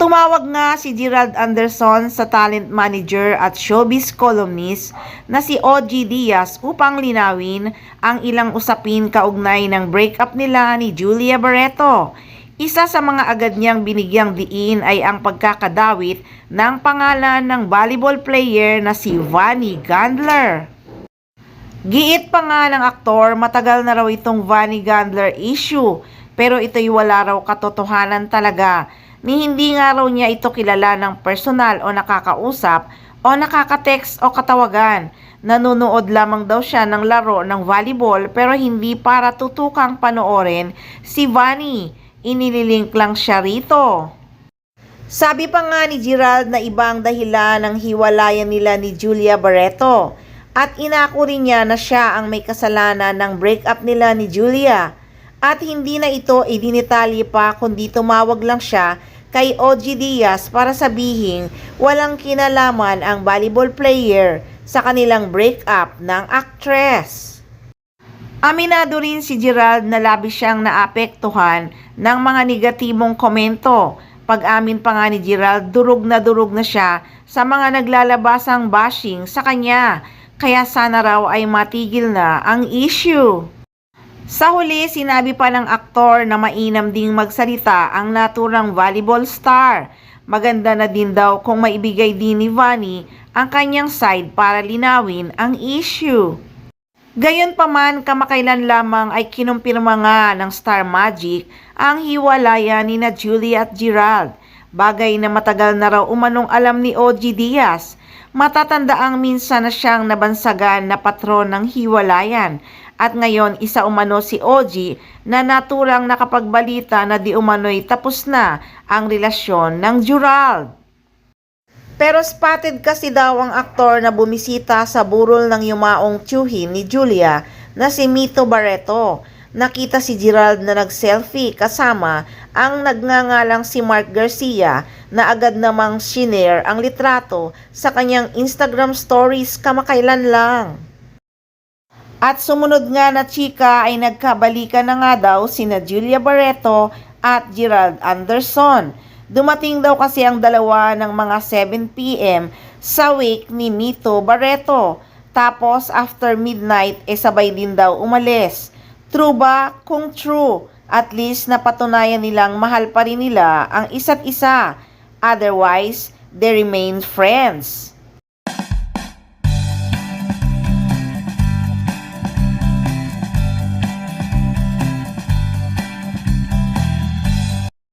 Tumawag nga si Gerald Anderson sa talent manager at showbiz columnist na si OG Diaz upang linawin ang ilang usapin kaugnay ng breakup nila ni Julia Barreto. Isa sa mga agad niyang binigyang diin ay ang pagkakadawit ng pangalan ng volleyball player na si Vanny Gandler. Giit pa nga ng aktor, matagal na raw itong Vanny Gandler issue, pero ito'y wala raw katotohanan talaga, ni hindi nga raw niya ito kilala ng personal o nakakausap o nakaka-text o katawagan. Nanonood lamang daw siya ng laro ng volleyball pero hindi para tutukang panoorin si Vanny. Inililink lang siya rito. Sabi pa nga ni Gerald na ibang dahilan ng hiwalayan nila ni Julia Barreto at inako rin niya na siya ang may kasalanan ng breakup nila ni Julia. At hindi na ito idinitalye pa kundi tumawag lang siya kay OG Diaz para sabihin walang kinalaman ang volleyball player sa kanilang breakup ng actress. Aminado rin si Gerald na labis siyang naapektuhan ng mga negatibong komento. Pag-amin pa nga ni Gerald, durog na siya sa mga naglalabasang bashing sa kanya. Kaya sana raw ay matigil na ang issue. Sa huli, sinabi pa ng aktor na mainam ding magsalita ang naturang volleyball star. Maganda na din daw kung maibigay din ni Vanny ang kanyang side para linawin ang issue. Gayunpaman, kamakailan lamang ay kinumpirma nga ng Star Magic ang hiwalayan ni na Julie at Gerald. Bagay na matagal na raw umanong alam ni OG Diaz. Matatandaang minsan na siyang nabansagan na patron ng hiwalayan. At ngayon isa umano si OG na naturang nakapagbalita na di umano'y tapos na ang relasyon ng Gerald. Pero spotted kasi daw ang aktor na bumisita sa burol ng yumaong tiyuhin ni Julia na si Mito Barreto. Nakita si Gerald na nag-selfie kasama ang nagngangalang si Mark Garcia na agad namang shinare ang litrato sa kanyang Instagram stories kamakailan lang. At sumunod nga na chika ay nagkabalikan na nga daw sina Julia Barreto at Gerald Anderson. Dumating daw kasi ang dalawa ng mga 7 PM sa wake ni Mito Barreto. Tapos after midnight sabay din daw umalis. True ba? Kung true, at least napatunayan nilang mahal pa rin nila ang isa't isa. Otherwise, they remain friends.